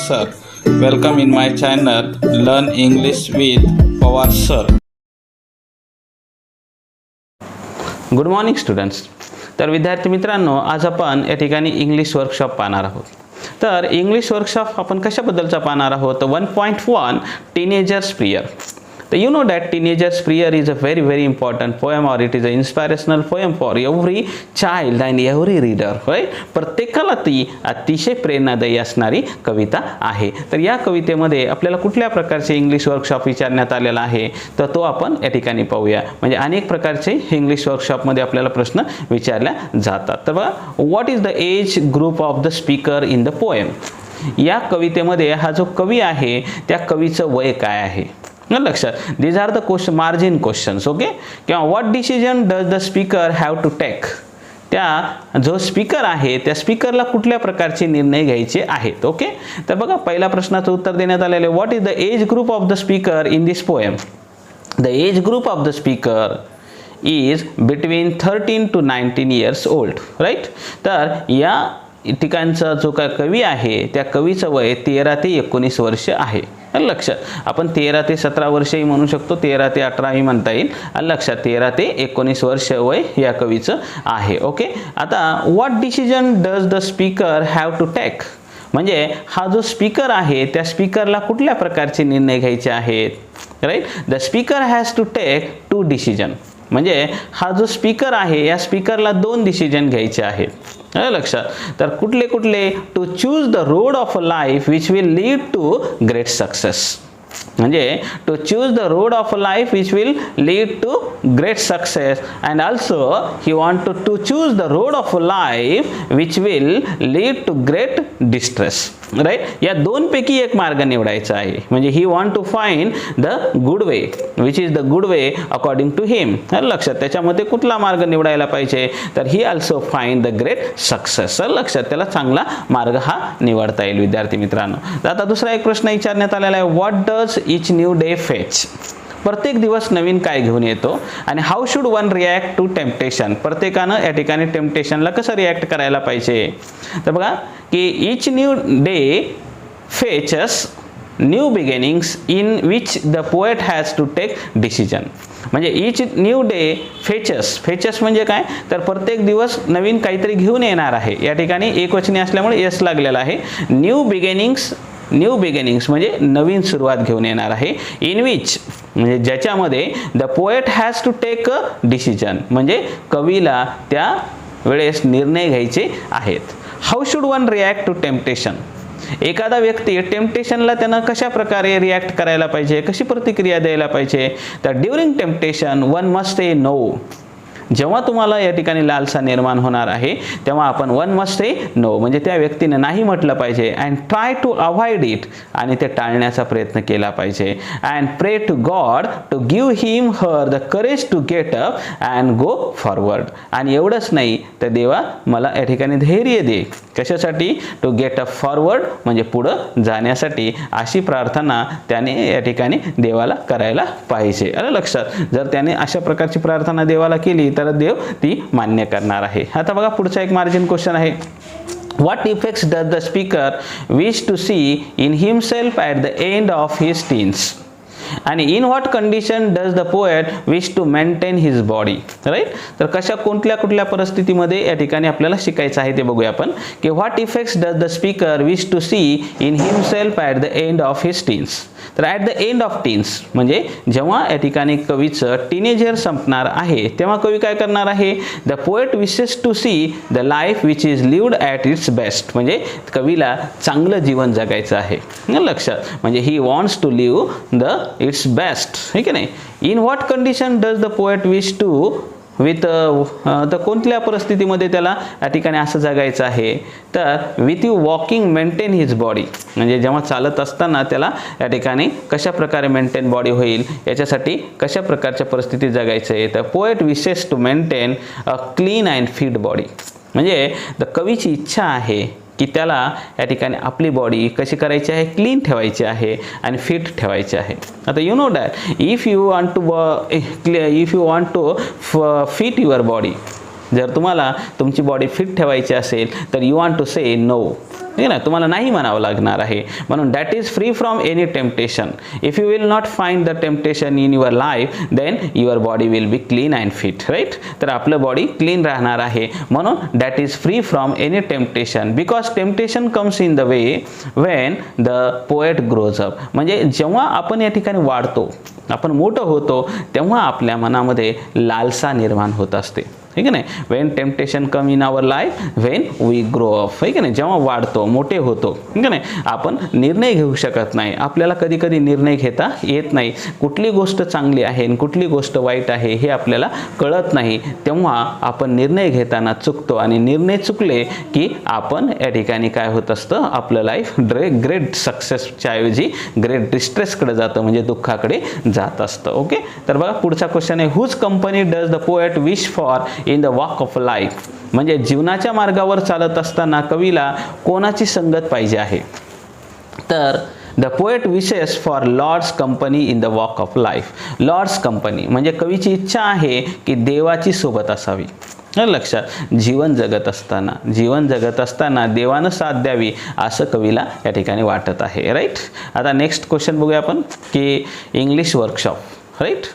sir. Welcome in my channel Learn English with Pawar sir. Good morning students. तर विद्यार्थी मित्रांनो, आज आपण या ठिकाणी इंग्लिश वर्कशॉप पाहणार आहोत. तर इंग्लिश वर्कशॉप आपण कशाबद्दलचा पाहणार आहोत? 1.1 टीनेजर्स प्रेयर. तर you know that teenagers prayer is a very important poem, or it is an inspirational poem for every child and every reader. right? प्रत्येकाला ती अतिशय प्रेरणादायी असणारी कविता आहे. तर या कवितेमध्ये आपल्याला कुठल्या प्रकारचे इंग्लिश वर्कशॉप विचारण्यात आलेला आहे, तर तो आपण या ठिकाणी पाहूया. म्हणजे अनेक प्रकारचे इंग्लिश वर्कशॉपमध्ये आपल्याला प्रश्न विचारल्या जातात. तर बघा, what is the age group of the speaker in the poem. या कवितेमध्ये हा जो कवी आहे त्या कवीचं वय काय आहे लक्षात. These are the question, margin questions. Okay. किंवा what decision does the speaker have to take. त्या जो स्पीकर आहे त्या स्पीकरला कुठल्या प्रकारचे निर्णय घ्यायचे आहेत. ओके. तर बघा, पहिल्या प्रश्नाचं उत्तर देण्यात आलेलं आहे, what is the age group of the speaker in this poem. The age group of the speaker is between 13 to 19 years old. Right. तर या ठिकाणचा जो काय कवी आहे त्या कवीचं वय 13 ते 19 वर्ष आहे. लक्षात. आपण 13 ते 17 वर्षही म्हणू शकतो, 13 ते 18ही म्हणता येईल. लक्षात, 13 ते 19 वर्ष वय या कवीचं आहे. ओके. आता what decision does the speaker have to take. म्हणजे हा जो स्पीकर आहे त्या स्पीकरला कुठल्या प्रकारचे निर्णय घ्यायचे आहेत. Right. The speaker has to take 2 decision. म्हणजे हा जो स्पीकर आहे या स्पीकरला 2 डिसिजन घ्यायचे आहेत. लक्षात. तर कुठले कुठले? To choose the road of a life which will lead to great success. म्हणजे to choose the road of a life which will lead to great success, and also he want to choose the road of a life which will lead to great distress. Right. या दोनपैकी एक मार्ग निवडायचा आहे. म्हणजे he want to find the good way which is the good way according to हिम. लक्षात. त्याच्यामध्ये कुठला मार्ग निवडायला पाहिजे, तर he also find the great success. लक्षात. त्याला चांगला मार्ग हा निवडता येईल विद्यार्थी मित्रांनो. तर आता दुसरा एक प्रश्न विचारण्यात आलेला आहे, what does each new day fetch. प्रत्येक दिवस नवीन काय घेऊन येतो, आणि how should one react to temptation. प्रत्येकानं या ठिकाणी टेम्पटेशनला कसं रिॲक्ट करायला पाहिजे. तर बघा की each new day fetches new beginnings in which the poet has to take decision. म्हणजे इच न्यू डे फेचस म्हणजे काय, तर प्रत्येक दिवस नवीन काहीतरी घेऊन येणार आहे. या ठिकाणी एकवचनी असल्यामुळे यस लागलेला आहे. न्यू बिगिनिंग्स म्हणजे नवीन सुरुवात घेऊन येणार आहे. इन विच म्हणजे ज्याच्यामध्ये the poet has to take a decision, म्हणजे कवीला त्या वेळेस निर्णय घ्यायचे आहेत. How should one react to temptation. एखादा व्यक्ती टेम्पटेशनला त्यानं कशा प्रकारे रिॲक्ट करायला पाहिजे, कशी प्रतिक्रिया द्यायला पाहिजे. तर during temptation one must say no. जेव्हा तुम्हाला या ठिकाणी लालसा निर्माण होणार आहे तेव्हा आपण वन मस्ट से नो म्हणजे त्या व्यक्तीने नाही म्हटलं पाहिजे. And try to avoid it, आणि ते टाळण्याचा प्रयत्न केला पाहिजे. And pray to God to give him her the courage to get up and go forward. आणि एवढंच नाही तर देवा मला या ठिकाणी धैर्य दे. कशासाठी? टू गेट अप फॉरवर्ड म्हणजे पुढं जाण्यासाठी. अशी प्रार्थना त्याने या ठिकाणी देवाला करायला पाहिजे. आलं लक्षात. जर त्याने अशा प्रकारची प्रार्थना देवाला केली तर देव ती मान्य करणार आहे. आता बघा, पुढचा एक मार्जिन क्वेश्चन आहे, what effects does the speaker wish to see in himself at the end of his teens, and in what condition does the poet wish to maintain his body. Right. तर कशा कुठल्या परिस्थितीमध्ये या ठिकाणी आपल्याला शिकायचं आहे ते बघूया आपण, की what effects does the speaker wish to see in himself at the end of his teens. तर at the end of teens म्हणजे जेव्हा या ठिकाणी कवीचं टीनेजर संपणार आहे तेव्हा कवी काय करणार आहे. The poet wishes to see the life which is lived at its best. म्हणजे कवीला चांगलं जीवन जगायचं आहे. लक्षात. म्हणजे he wants to live the its best. हे की नाही. In what condition does the poet wish to with तर कोणत्या परिस्थितीमध्ये त्याला या ठिकाणी असं जगायचं आहे, तर with you walking maintain his body. म्हणजे जेव्हा चालत असताना त्याला या ठिकाणी कशा प्रकारे मेंटेन बॉडी होईल याच्यासाठी कशा प्रकारच्या परिस्थितीत जगायचं आहे. तर poet wishes to maintain a clean and fit body. म्हणजे द कवीची इच्छा आहे की त्याला या ठिकाणी आपली बॉडी कशी करायची आहे, क्लीन ठेवायची आहे आणि फिट ठेवायची आहे. आता you know that if you want to fit your body, जर तुम्हाला तुमची बॉडी फिट ठेवायची असेल तर you want to say no, ठीक आहे ना, तुम्हाला नाही म्हणावं लागणार आहे. म्हणून that is free from any temptation. If you will not find the temptation in your life then your body will be clean and fit, right. तर आपलं बॉडी क्लीन राहणार आहे. म्हणून that is free from any temptation because temptation comes in the way when the poet grows up. म्हणजे जेव्हा आपण या ठिकाणी वाढतो, आपण मोठं होतो, तेव्हा आपल्या मनामध्ये लालसा निर्माण होत असते, ठीक आहे नाही. When temptation come in our life when we grow up, ठीक आहे नाही. जेव्हा वाढतो, मोठे होतो, ठीक आहे नाही, आपण निर्णय घेऊ शकत नाही. आपल्याला कधी कधी निर्णय घेता येत नाही. कुठली गोष्ट चांगली आहे आणि कुठली गोष्ट वाईट आहे हे आपल्याला कळत नाही. तेव्हा आपण निर्णय घेताना चुकतो आणि निर्णय चुकले की आपण या ठिकाणी काय होत असतं, आपलं लाईफ ग्रेट सक्सेसच्या ऐवजी ग्रेट डिस्ट्रेसकडे जातं, म्हणजे दुःखाकडे जात असतं. ओके, तर बघा पुढचा क्वेश्चन आहे, whose company does the poet wish for in the walk of life. म्हणजे जीवनाच्या मार्गावर चालत असताना कवीला कोणाची संगत पाहिजे आहे. तर the poet wishes for Lord's company in the walk of life. Lord's company म्हणजे कवीची इच्छा आहे की देवाची सोबत असावी. लक्षात, जीवन जगत असताना देवानं साथ द्यावी असं कवीला या ठिकाणी वाटत आहे, राईट. आता नेक्स्ट क्वेश्चन बघूया आपण की इंग्लिश वर्कशॉप, राईट.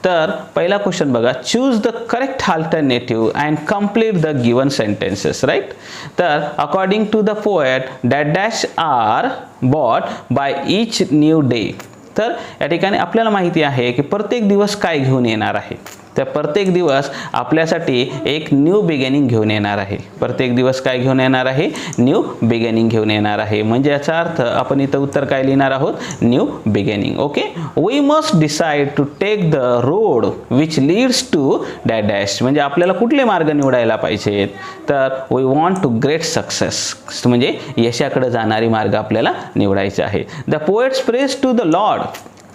तर पहिला क्वेश्चन बघा, choose the correct alternative and complete the given sentences, right. तर according to the poet that dash are bought by each new day. तर या ठिकाणी आपल्याला माहिती आहे की प्रत्येक दिवस काय घेऊन येणार आहे. तर प्रत्येक दिवस आपल्यासाठी एक न्यू बिगिनिंग घेऊन येणार आहे. प्रत्येक दिवस काय घेऊन येणार आहे, न्यू बिगिनिंग घेऊन येणार आहे. म्हणजे याचा अर्थ आपण इथं उत्तर काय लिहिणार आहोत, new beginning. Okay, we must decide to take the road which leads to dash dash. म्हणजे आपल्याला कुठले मार्ग निवडायला पाहिजेत, तर we want to great success, म्हणजे यशाकडे जाणारी मार्ग आपल्याला निवडायचे आहे. The poets prays to the Lord.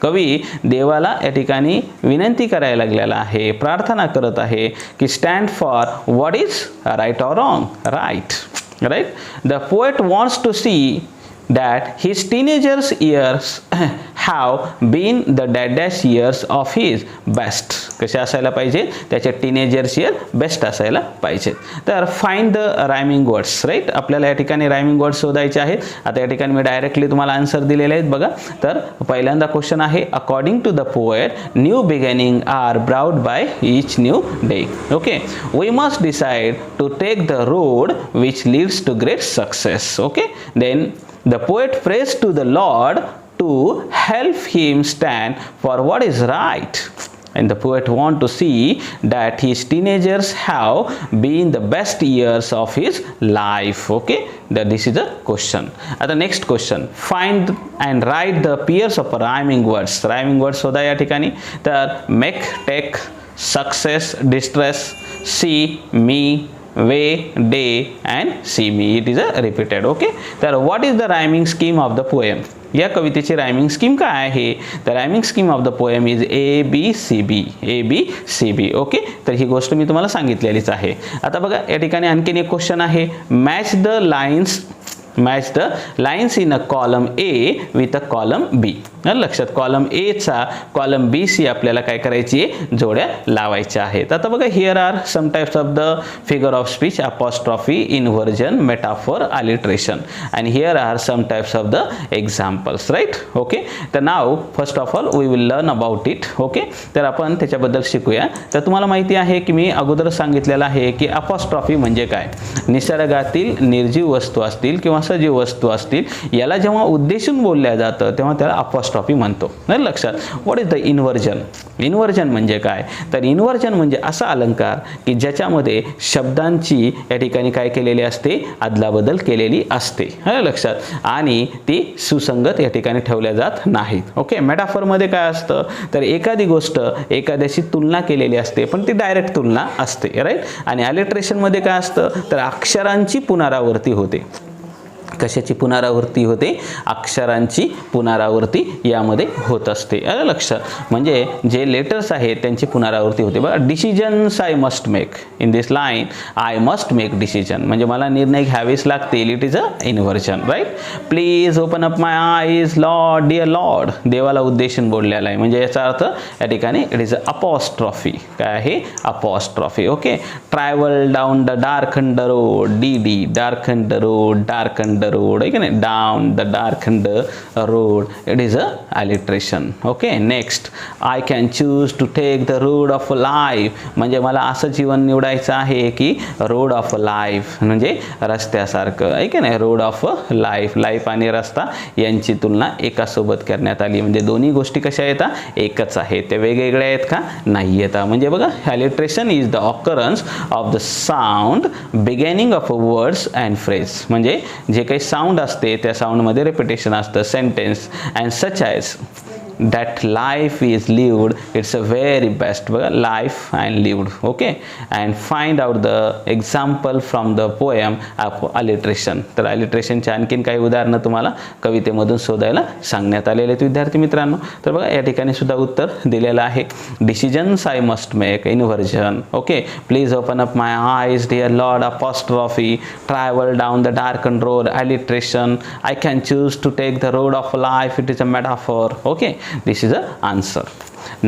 कवी देवाला या ठिकाणी विनंती करायला लागलेला आहे, प्रार्थना करत आहे की stand for what is right or wrong, right. The poet wants to see that his teenagers years have been the dash years of his best. कसे असायला पाहिजे, त्याचे टीनेजर्स इयर बेस्ट असायला पाहिजे. तर find the rhyming words, right. आपल्याला या ठिकाणी रायमिंग वर्ड्स शोधायचे आहेत. आता या ठिकाणी मी डायरेक्टली तुम्हाला आन्सर दिलेले आहेत बघा. तर पहिल्यांदा क्वेश्चन आहे, according to the poet new beginning are brought by each new day. Okay, we must decide to take the road which leads to great success. Okay, then the poet prays to the Lord to help him stand for what is right. And the poet want to see that his teenagers have been the best years of his life. Okay, that this is the question. The next question, find and write the pairs of rhyming words. Rhyming words होता या ठिकाणी. तर make, take, success, distress, see, me, way, day and see me. It is a repeated. Okay, तर what is the rhyming scheme of the poem? या कवितेची rhyming scheme काय आहे, the rhyming scheme of the poem is ABCB. ABCB. Okay, तर ही गोष्ट मी तुम्हाला सांगितलेलीच आहे. आता बघा या ठिकाणी आणखीन एक क्वेश्चन आहे, match the lines in a column A with a column B. लक्षात, कॉलम A चा कॉलम B शी आपल्याला काय करायची आहे, जोड्या लावायच्या आहेत. आता बघा, here are some types of the figure of speech, apostrophe, inversion, metaphor, alliteration, and here are some types of the examples, right. Okay, तर now first of all we will learn about it. Okay, तर आपण त्याच्याबद्दल शिकूया. तर तुम्हाला माहिती आहे की मी अगोदर सांगितलेलं आहे की अपॉस्ट्रॉफी म्हणजे काय, निसर्गातील निर्जीव वस्तू असतील किंवा सजीव वस्तू असतील, याला जेव्हा उद्देशून बोलल्या जातं तेव्हा त्याला अपॉस्ट्रॉफी म्हणतो. नाही लक्षात. What is the inversion. Inversion म्हणजे काय, तर इन्व्हर्जन म्हणजे असा अलंकार की ज्याच्यामध्ये शब्दांची या ठिकाणी काय केलेली असते, अदलाबदल केलेली असते. लक्षात, आणि ती सुसंगत या ठिकाणी ठेवल्या जात नाहीत. ओके, मेटाफॉरमध्ये काय असतं, तर एखादी गोष्ट एखाद्याशी तुलना केलेली असते पण ती डायरेक्ट तुलना असते, राईट. आणि अलिट्रेशनमध्ये काय असतं, तर अक्षरांची पुनरावृत्ती होते. कशाची पुनरावृत्ती होते? अक्षरांची पुनरावृत्ती यामध्ये होत असते. आलं लक्षात? म्हणजे जे लेटर्स आहेत त्यांची पुनरावृत्ती होते. बघा, decisions I must make. In this line I must make decision, म्हणजे मला निर्णय घ्यावेच लागतील. It is a inversion, right? Please open up my eyes Lord, dear Lord. देवाला उद्देशून बोललेला आहे, म्हणजे याचा अर्थ या ठिकाणी इट इज अ अपॉस्ट्रॉफी. काय आहे? Apostrophe. Okay. Travel down the darkened road, D D, darkened road, darkened road, आहे की नाही? Down the darkened road, it is a alliteration. Okay. Next, I can choose to take the road of life, म्हणजे मला असं जीवन निवडायचं आहे की road of life म्हणजे रस्त्यासारखं, आहे की नाही? रोड ऑफ लाईफ, लाईफ आणि रस्ता यांची तुलना एकासोबत करण्यात आली. म्हणजे दोन्ही गोष्टी कशा येतात? एकच आहेत. ते वेगवेगळ्या आहेत का? नाही येतात. म्हणजे बघा, alliteration is the occurrence of the sound beginning of words and phrase, म्हणजे जे काही साऊंड असते त्या साऊंडमध्ये रिपिटेशन असतं. Sentence and such as that life is lived, it's a very best. बघा, life and lived. Okay, and find out the example from the poem of alliteration. तर alliterationचे आणखीन काही उदाहरणं तुम्हाला कवितेमधून शोधायला सांगण्यात आलेले आहेत विद्यार्थी मित्रांनो. तर बघा, या ठिकाणी सुद्धा उत्तर दिलेलं आहे. Decisions I must make, inversion. Okay. Please open up my eyes dear Lord, apostrophe. Travel down the dark and road, alliteration. I can choose to take the road of life, it is a metaphor. Okay. This is the answer.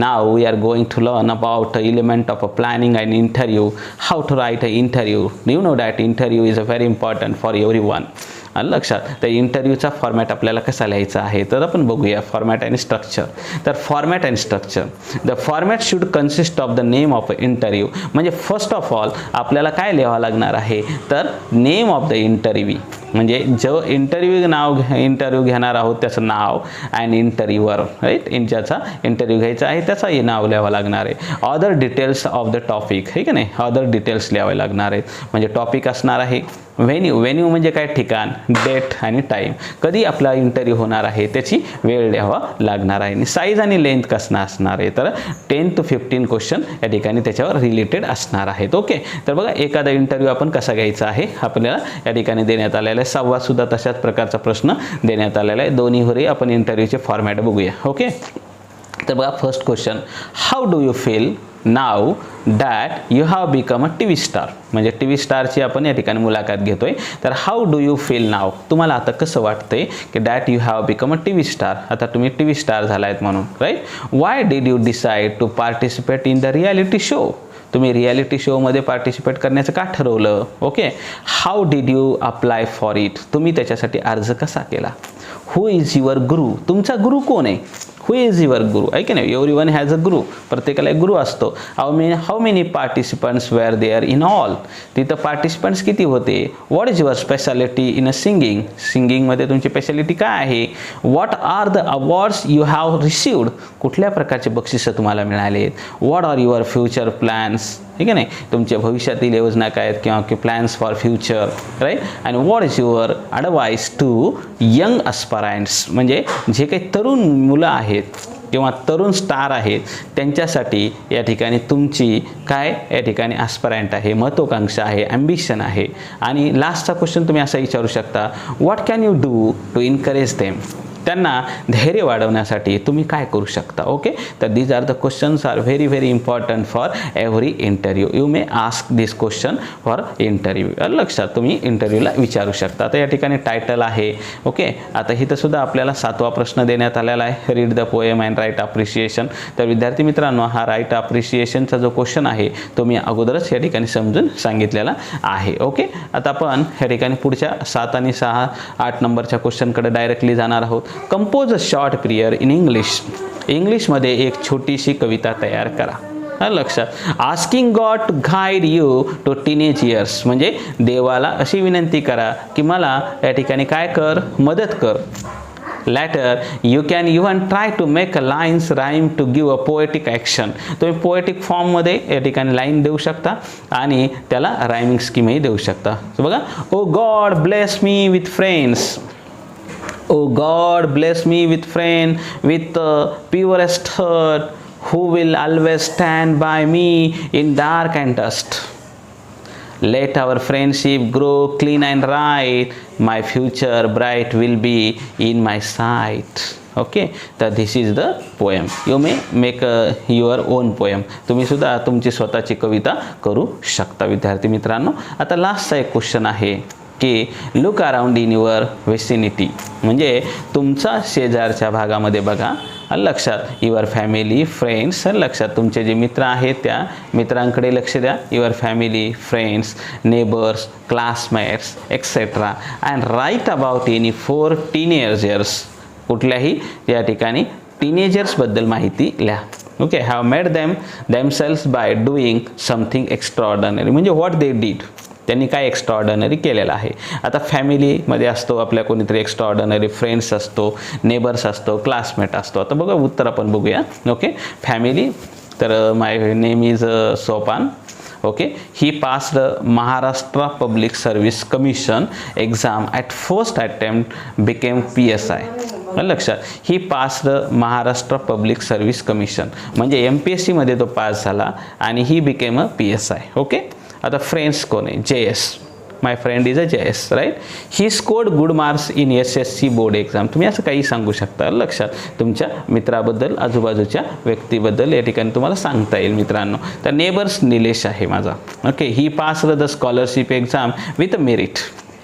Now we are going to learn about the element of a planning an interview, how to write an interview. You know that interview is a very important for everyone. लक्षात. तर इंटरव्ह्यूचा format आपल्याला कसा लिहायचा आहे तर आपण बघूया. Format and structure. तर format and structure, the format should consist of the name of interview. म्हणजे फर्स्ट ऑफ ऑल आपल्याला काय लिहावं लागणार आहे तर नेम ऑफ द इंटरव्ह्यू, म्हणजे जो इंटरव्ह्यू घेणार आहोत त्याचं नाव, अँड इंटरव्ह्यूअर, राईट? ज्याचा इंटरव्ह्यू घ्यायचा आहे त्याचाही नाव लिहावं लागणार आहे. Other details of the topic, हे की नाही? अदर डिटेल्स लिहावे लागणार आहेत. म्हणजे टॉपिक असणार आहे व्हेन्यू. व्हेन्यू म्हणजे काय? ठिकाण. डेट आणि टाईम, कधी आपला इंटरव्ह्यू होणार आहे त्याची वेळ लिहावा लागणार आहे. आणि साईज आणि लेंथ कसं असणार आहे तर 10 to 15 क्वेश्चन या ठिकाणी त्याच्यावर रिलेटेड असणार आहेत. ओके. तर बघा, एखादा इंटरव्ह्यू आपण कसा घ्यायचा आहे आपल्याला या ठिकाणी देण्यात आलेला आहे. संवाद सुद्धा तशाच प्रकारचा प्रश्न देण्यात आलेला आहे. दोन्हीवरही आपण इंटरव्ह्यूचे फॉर्मॅट बघूया. ओके. तर बघा, first question, how do you feel now that you have become a T star. म्हणजे टी स्टारची आपण या ठिकाणी मुलाखत घेतोय. तर how do you feel now, तुम्हाला आता कसं वाटतंय की that you have become a T star, आता तुम्ही टी स्टार झालायत म्हणून, right? Why did you decide to participate in the reality show, तुम्ही रियालिटी शोमध्ये पार्टिसिपेट करण्याचं का ठरवलं? Okay. How did you apply for it, तुम्ही त्याच्यासाठी अर्ज कसा केला? हू इज युअर गुरु, तुमचा गुरु कोण आहे? हू इज युअर गुरु, आहे की नाही? एव्हरीवन हॅज अ गुरु, प्रत्येकाला एक गुरु असतो. How many participants were there in all, तिथं पार्टिसिपंट्स किती होते? What is your speciality in a singing, सिंगिंगमध्ये तुमची स्पेशालिटी काय आहे? What are the awards you have received, कुठल्या प्रकारचे बक्षिसं तुम्हाला मिळालेत? What are your future plans, ठीक आहे नाही? तुमच्या भविष्यातील योजना काय आहेत किंवा प्लॅन्स फॉर फ्युचर, राईट? आणि what is your advice to young aspirants, म्हणजे जे काही तरुण मुलं आहेत किंवा तरुण स्टार आहेत त्यांच्यासाठी या ठिकाणी तुमची काय या ठिकाणी ॲस्पायरंट आहे, महत्त्वाकांक्षा आहे, ॲम्बिशन आहे. आणि लास्टचा क्वेश्चन तुम्ही असा विचारू शकता, what can you do to encourage them, त्यांना धैर्य वाढवण्यासाठी तुम्ही काय करू शकता? ओके. तर these are the questions are very very important for every interview. You may ask this question for interview. लक्षात, तुम्ही इंटरव्ह्यूला विचारू शकता. तर या ठिकाणी टायटल आहे. ओके. आता इथं सुद्धा आपल्याला 7वा प्रश्न देण्यात आलेला आहे, read the poem and write appreciation. तर विद्यार्थी मित्रांनो, हा राईट अप्रिशिएशनचा जो क्वेश्चन आहे तो मी अगोदरच या ठिकाणी समजून सांगितलेला आहे. ओके. आता आपण या ठिकाणी पुढच्या 7 आणि 6, 8 नंबरच्या क्वेश्चनकडे डायरेक्टली जाणार आहोत. Compose a short prayer in English, इंग्लिशमध्ये एक छोटीशी कविता तयार करा. लक्षात. Asking God to guide you to teenage years, म्हणजे देवाला अशी विनंती करा की मला या ठिकाणी काय कर, मदत कर. Later, you can even try to make a lines rhyme to give a poetic action. तुम्ही पोएटिक फॉर्ममध्ये या ठिकाणी लाईन देऊ शकता आणि त्याला रायमिंग स्कीमही देऊ शकता. बघा, oh God bless me with friends, Oh God, bless me with friend with the purest heart, who will always stand by me in dark and dust. Let our friendship grow clean and right, my future bright will be in my sight. Okay, तर this is the poem. You may make your own poem. तुम्ही सुद्धा तुमची स्वतःची कविता करू शकता विद्यार्थी मित्रांनो. आता लास्टचा एक क्वेश्चन आहे की look around in your vicinity, म्हणजे तुमचा शेजारच्या भागामध्ये बघा. लक्षात युअर फॅमिली फ्रेंड्स, लक्षात तुमचे जे मित्र आहेत त्या मित्रांकडे लक्ष द्या. Your family friends neighbours classmates etcetera and write about any 4 teenagers. कुठल्याही या ठिकाणी टीनेजर्सबद्दल माहिती लिहा. Okay, have made themselves by doing something extraordinary, म्हणजे व्हॉट दे डीड, त्यांनी काय एक्स्ट्राऑर्डनरी केलेलं आहे. आता फॅमिलीमध्ये असतो आपल्या कोणीतरी एक्स्ट्राऑर्डनरी, फ्रेंड्स असतो, नेबर्स असतो, क्लासमेट असतो. आता बघा उत्तर आपण बघूया. ओके, फॅमिली, तर my name is Sopan. Okay, he passed Maharashtra Public Service Commission exam at first attempt became PSI. लक्षात, he passed Maharashtra Public Service Commission, म्हणजे MPSC मध्ये तो पास झाला आणि he became a PSI. Okay, आता फ्रेंड्स कोण आहे? JS. My friend is a JS, right. He scored good marks in SSC board exam. तुम्ही असं काही सांगू शकता. लक्षात, तुमच्या मित्राबद्दल, आजूबाजूच्या व्यक्तीबद्दल या ठिकाणी तुम्हाला सांगता येईल मित्रांनो. तर नेबर्स निलेश आहे माझा. Okay, he passed the scholarship exam with merit,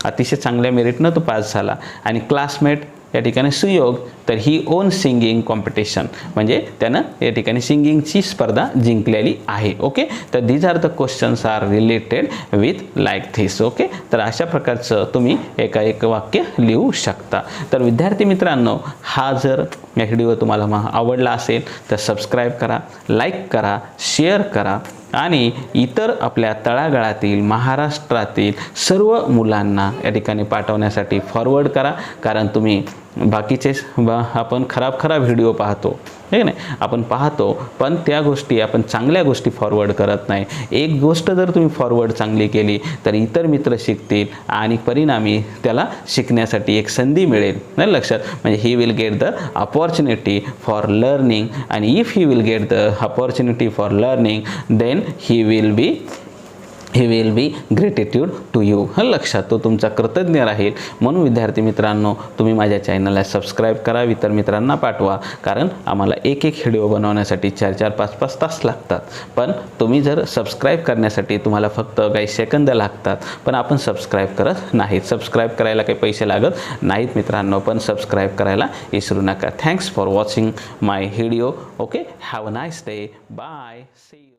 अतिशय चांगल्या मेरिटनं तो पास झाला. आणि क्लासमेट या ठिकाणी सुयोग, तर ही ओन सिंगिंग कॉम्पिटिशन, म्हणजे त्यानं या ठिकाणी सिंगिंगची स्पर्धा जिंकलेली आहे. ओके, तर these are the questions are related with like this. Okay, तर अशा प्रकारचं तुम्ही एक वाक्य लिहू शकता. तर विद्यार्थी मित्रांनो, हा जर व्हिडिओ तुम्हाला आवडला असेल तर सबस्क्राईब करा, लाईक करा, शेअर करा आणि इतर आपल्या तळागाळातील महाराष्ट्रातील सर्व मुलांना या ठिकाणी पाठवण्यासाठी फॉरवर्ड करा. कारण तुम्ही बाकीचे आपण खराब व्हिडिओ पाहतो, ठीक नाही, आपण पाहतो, पण त्या गोष्टी आपण चांगल्या गोष्टी फॉरवर्ड करत नाही. एक गोष्ट जर तुम्ही फॉरवर्ड चांगली केली तर इतर मित्र शिकतील आणि परिणामी त्याला शिकण्यासाठी एक संधी मिळेल. नाही लक्षात, म्हणजे he will get the opportunity for learning, आणि if he will get the opportunity for learning then he will be gratitude to you. लक्षात, तो तुमचा कृतज्ञ राहील. म्हणून विद्यार्थी मित्रांनो, तुम्ही माझ्या चॅनलला सबस्क्राईब करा, इतर मित्रांना पाठवा. कारण आम्हाला एक व्हिडिओ बनवण्यासाठी 4-4, 5-5 तास लागतात. पण तुम्ही जर सबस्क्राईब करण्यासाठी तुम्हाला फक्त काही सेकंद लागतात, पण आपण सबस्क्राईब करत नाहीत. सबस्क्राईब करायला काही पैसे लागत नाहीत मित्रांनो, पण सबस्क्राईब करायला विसरू नका. Thanks for watching my video. Okay, have a nice day. Bye. See you.